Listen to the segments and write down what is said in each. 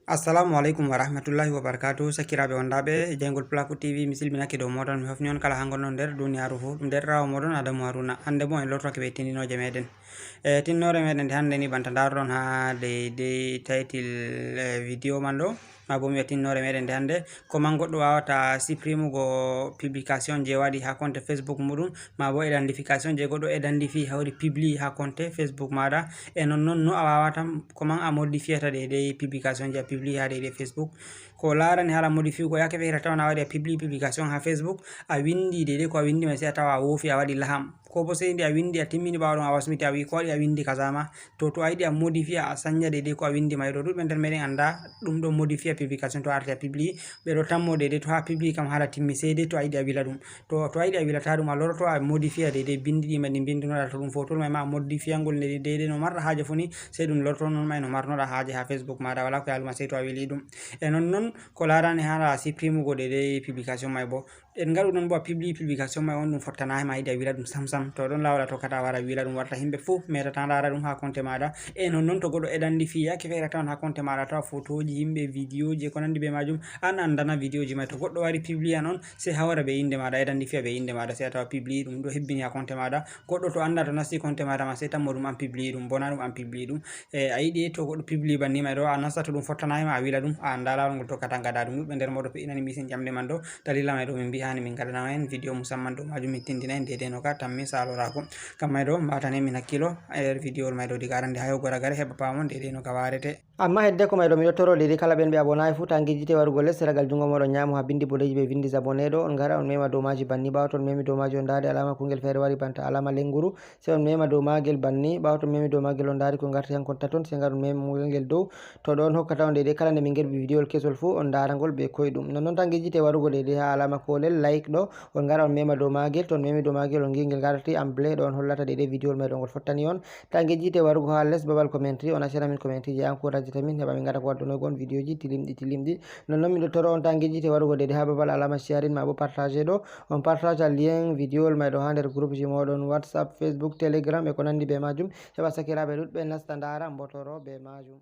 Assalamu alaikum wa rahmatullahi wa barakatuh. Sakiraɓe wondaɓe Jaygol Pulaku TV mi silminaki dow moɗon mi hofni on kala ha gonɗon nder duniyaru fu ɗum nder rawo moɗon Adamu Haruna. Hande bo en lortoke ɓe tindinoje meɗen tinnore meɗen nde hande ni banta daroɗon ha deydey title vidéo man ɗo ma bo mi wiya tinnore meɗen nde hande ko man goɗɗo wawata supprimugo publication je waɗi ha compte Facebook muɗum ma bo identification je goɗɗo identifie hawri publie ha compte Facebook maɗa e nonnon no a wawata ko man a modifiata deydey publication je a publie ha deydey Facebook ko larani hala modifiugo yake fere tawana a waɗi a publie publication ha Facebook a windi deydey ko a windi mai sai a tawa a wofi a waɗi laham ko bo sai nde a windi a timmini ɓawo ɗum a wasmiti a wi ko waɗi a windi kazama to a yiɗi a modifia a sanja deydey ko a windi mai ɗo ɗuɗɓe nder meɗen anda ɗum ɗo modifia publication to arti a publie ɓe ɗo tammo deydey to ha publie kam hala timmi sai dai to a yiɗi a wila ɗum to a yiɗi a wilata ɗum a loroto a modifia deydey bindi ɗi ɗi bindinoɗa to ɗum fotol mai ma a modifia ngol deydey no marɗa haaje fu ni sai ɗum lorto non mai no marnoɗa haaje ha Facebook maɗa wala ko yaluma sai to a wili ɗum e nonnon ko larani hala supprimugo deydey publication mai bo en gaɗu ɗon bo a publie publication mai on ɗum fottanayi ma yiɗi a wila ɗum sam to ɗon lawol a tokkata wara wila ɗum warta himɓe fou metata lara ɗum ha compte maɗa e nonnon to goɗɗo identifie yake fere tawan ha compte maɗa tawa photoji yimɓe vidéo ji ko nandi be majum an andana vidéo ji mai to goɗɗo wari publie an on sai hawra be inde maɗa identifie be inde maɗa sai a tawa publie ɗum ɗo hebbini ha compte maɗa goɗɗo to anda to nasti compte maɗa ma sai tammo ɗum an publie ɗum bona ɗum an publie ɗum a yiɗi to goɗɗo publie banni mai ɗo a nasta to ɗum fottanayi ma a wila ɗum a anda lawol ngol tokkata gaɗa ɗum ɗuɗɓe nder moɗo inani misin jamde man ɗo dalila mai ɗo min mbi hani min gaɗanama en vidéo musamman ɗo majum min tindinayi deydey no ka tammi salorako kam mai ɗo mbatane min hakkilo e nder vidéo mai ɗo diga arande ha yogora gare heɓa pamon deydey no ka warete amma hedde ko mai ɗo miɗo toro deydey kala ɓen ɓe abonayi fu ta gijjite warugo less ragal jungo moɗon ñamo ha bindi bodeji ɓe vindi 𝑭𝑐𝑰𝑷 ɗo on gara on mema dow maji banni ɓawa to on memi dow maji on dari alama kungel feere wari banta alama lenguru sai on mema dow magel banni ɓawa to on memi dow magel on dari ko garti han konta ton sai gar on mema ngel dow to ɗon hokkata on deydey kala nde min gerɓi vidéo kesol fu on darangol be koyɗum nonnon tan gijjite warugo deydey ha alama kolel like ɗo on gara on mema dow magel to on memi dow magel on gingel garti amblé ɗo on hollata deydey vidéo mai ɗo ngol fottani on tan gejjite warugo ha less babal commentary on accana min commentary je encourage tamin heɓa min gada ko waddunogon vidéo ji tilimɗi nonnon miɗo toro on tan gejjite warugo deydey ha babal alama sharing ma bo partage ɗo on partage lien vidéo mai ɗo ha nder groupe ji moɗon WhatsApp Facebook Telegram e ko nandi be majum heɓa sakiraɓe ɗuɗɓe nasta ndara mbotoro be majum.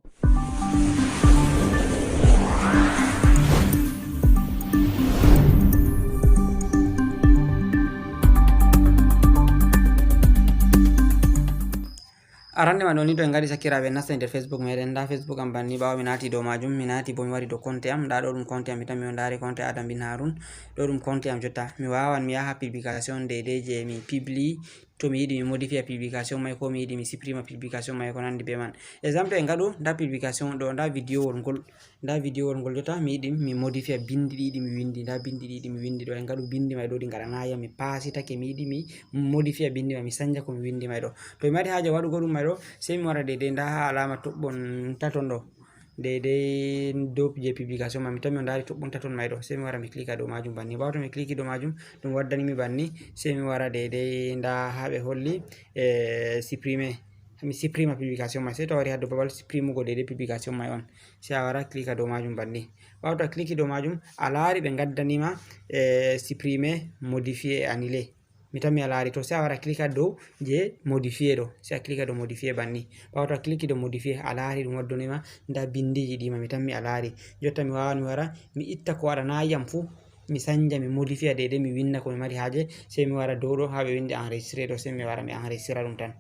arande man ɗoni to en gadi sakiraɓe nasta nder Facebook meɗen nda Facebook am banni ɓawa mi nati dow majum mi nati bo mi wari dow compte am nda ɗo ɗum compte am mi tan mi on dari compte Adam bin Harun ɗo ɗum compte am jotta mi wawan mi yaha publication deydey je mi publie to mi yiɗi mi modifia publication mai ko mi yiɗi mi supprima publication mai ko nandi be man exemple en gaɗu nda publication ɗo nda vidéo wol ngol jotta mi yiɗi mi modifia bindi ɗiɗi mi windi nda bindi ɗiɗi mi windi ɗo en gaɗu bindi mai ɗo ɗi gaɗanayam mi pasitake mi yiɗi mi modifia bindi mai mi sanja ko mi windi mai ɗo to mi mari haaje waɗugo ɗum mai ɗo sai mi wara deydey nda ha alama toɓɓon taton ɗo deydey dow je publication ma mi tan mi dari toɓɓon taton mai ɗo sai mi wara mi clica dow majum banni ɓawa to mi cliki dow majum ɗum waddanimi banni sai mi wara deydey nda ha ɓe holli supprimer mi supprima publication mai sai to wari ha dow babal supprimugo deydey publication mai on sai a wara clica dow majum banni ɓawa to a cliki dow majum a laari ɓe gaddanima supprimer modifier et annuler mi tan mi a laari to sai a wara clica dow je modifier ɗo sai a clica dow modifier banni ɓawa to a cliki dow modifier a laari ɗum waddunima nda bindiji ɗima mi tan mi a laari jotta mi wawan mi wara mi itta ko waɗanayam fu mi sanja mi modifia deydey mi winda ko mi mari haaje sai mi wara dow ɗo ha ɓe windi enregistré ɗo sai mi wara mi enregistra ɗum tan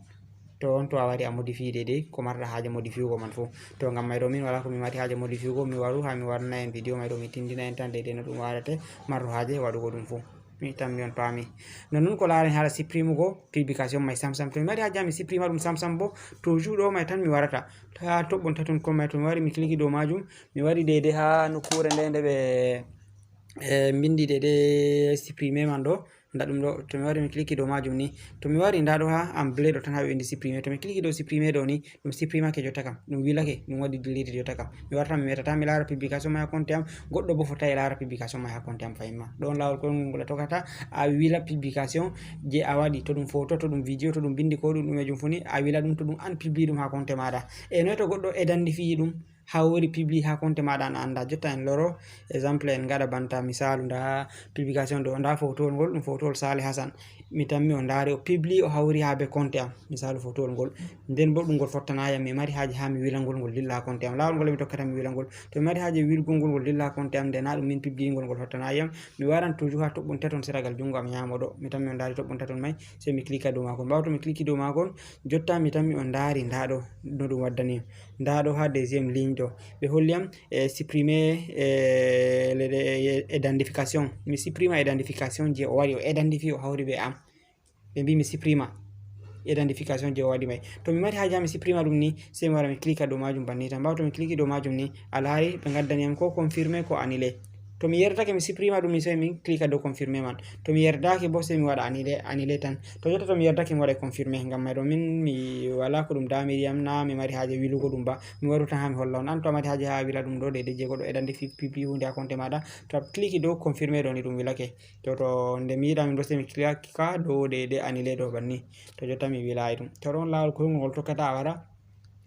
to on to a wari a modifie deydey ko marɗa haaje modifiugo man fu to ngam mai ɗo min wala ko mi mari haaje modifiugo mi waru ha mi warna en vidéo mai ɗo mi tindina en tan deydey no ɗum warate marɗo haaje waɗugo ɗum fu mi tan mi on paami nonnon ko larani hala supprimugo publication mai sam to mi mari haaje mi supprima ɗum sam bo toujours ɗo mai tan mi warata ha toɓɓon taton kon mai to mi wari mi cliki dow majum mi wari deydey ha nokkure nde ɓe bindi deydey supprimer man ɗo nda ɗum ɗo to mi wari mi cliki dow majum ni to mi wari nda ɗo ha amblé ɗo tan ha ɓe windi supprimer to mi cliki dow supprimer ɗo ni ɗum supprimake jotta kam ɗum wilake ɗum waɗi delete jotta kam mi warta mi metata mi lara publication mai ha compte am goɗɗo bo fotai lara publication mai ha compte am fayimma ɗon lawol ko ngol tokkata a wila publication je a waɗi to ɗum photo to ɗum vidéo to ɗum bindi ko ɗum ɗumejum fu ni a wila ɗum to ɗum an publie ɗum ha compte maɗa e noy to goɗɗo identifie ɗum hawri publie ha compte maɗa an anda. Jotta en loro exemple en gaɗa banta misalu nda publication ɗo nda photowol ngol ɗum photowol Salih Hassan mi tammi o ndari o publie o hawri ha be compte am misalu photowol ngol, nden bo ɗum ngol fottanayam mi mari haaje ha mi wila ngol dilla ha compte am. Lawol ngol mi tokkata mi wila ngol, to mi mari haaje wilgol ngol dilla ha compte am nde na ɗum min publie ngol fottanayam, mi waran toujours ha toɓɓon taton seragal jungo am nyamo ɗo, mi tammi on ndari toɓɓon taton mai sai mi clika dow makon. Ɓawo to mi cliki dow makon jotta mi tammi on ndari nda ɗo no ɗum waddani nda ɗo ha deuxième ligne ɗo ɓe holliyam supprimer identification, mi supprima identification je o waɗi o identifie o hawri be am, ɓe mbi mi supprima identification je o waɗi mai. To mi mari haaje ha mi supprima ɗum ni sai mi wara mi clika dow majum banni tan. Ɓawo to mi cliki dow majum ni a laari ɓe gaddani am ko confirmer ko annulé. To mi yerdake mi supprima ɗum ni sai mi clika dow confirmer man, to mi yerdake bo sai mi waɗa annulé tan. To jotta to mi yerdake mi waɗa confirmer, ngam mai ɗo min mi wala ko ɗum damiri am, na mi mari haaje wilugo ɗum ba, mi waru tan ha mi holla on. An to a mari haaje ha wila ɗum ɗo dede je goɗɗo identifie publie hunde ha compte maɗa, to a cliki dow confirmer ɗo ni ɗum wilake, to nde mi yiɗa min bo sai mi clika dow dede annulé ɗo banni, to jotta mi wilayi ɗum. To ɗon lawol koyngol ngol tokkata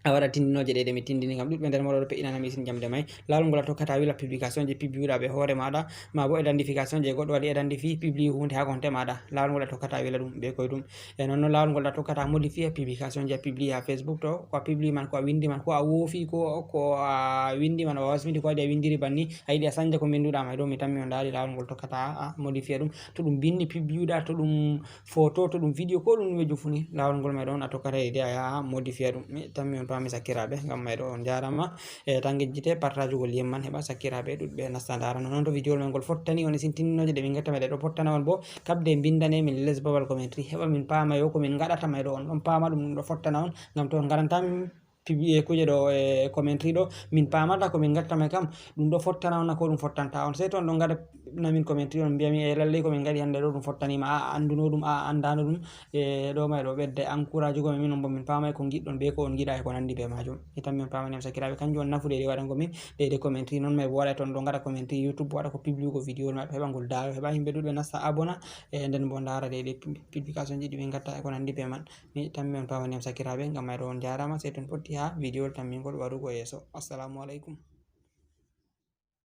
a waɗa tindinoje ɗe mi tindini, ngam ɗuɗɓe nder moɗo ɗo pe'inanami jamde mai. Lawol ngol a tokkata a wila publication je publiuɗa ɓe hoore maɗa, ma bo identification je goɗɗo waɗi identifie publie hunde ha compte maɗa, lawol ngol a tokkata a wila ɗum be koyɗum. E nonnon lawol ngol a tokkata a modifier publication je a publie ha Facebook to, ko a publie man ko a windi man ko a woofi ko a windi man o wasmiti ko waɗi a windiri banni a yiɗi a sanja ko binduɗa mai ɗo, mi tammi on ndari lawol ngol tokkata a modifier ɗum. To ɗum bindi publiuɗa, to ɗum photo, to ɗum video, ko ɗum ɗume funi lawol ngol mai ɗon a tokkata yiɗi a yaha modifier ɗum. Mi tammi on pami sakiraɓe, ngam mai ɗo on jarama tan gejjite partage ugol yemman heɓa sakiraɓe ɗuɗɓe nasta ndara. Nonon to video mai ngol fottani on sintinoje ɗe min gatta mai ɗe ɗo fottana on bo kabde bindane min les babal commentary heɓa min pama yo ko min gaɗata mai ɗo on ɗon pama ɗum ɗo fottana on, ngam to on garantami kuje ɗo e commentary ɗo min pamata ko min gatta mai kam ɗum ɗo fottana on ko ɗum fottanta on, sai to on ɗon gaɗa namin commentary on mbiyami e lallai ko min gaɗi hande ɗo ɗum fottanima, a anduno ɗum, a andano ɗum, e ɗo mai ɗo ɓedda encourage ugo min on bo min pamai ko giɗɗon be ko on giɗa e ko nandi be majum. Mi tammi on pamani am sakiraɓe, kanjum on nafu ɗeɗe waɗango min ɗeɗe commentary. Non mai bo waɗa to on ɗon gaɗa commentary YouTube waɗa ko publiugo video maɗo heɓa ngol dayo, heɓa himɓe ɗuɗɓe nasta abona e nden bo ndara ɗeɗe publication ji ɗi min gatta e ko nandi be man. Mi tammi on pamani am sakiraɓe, ngam mai ɗo on jarama, sai to on potti ha video tammingol warugo yeso. Assalamu alaikum.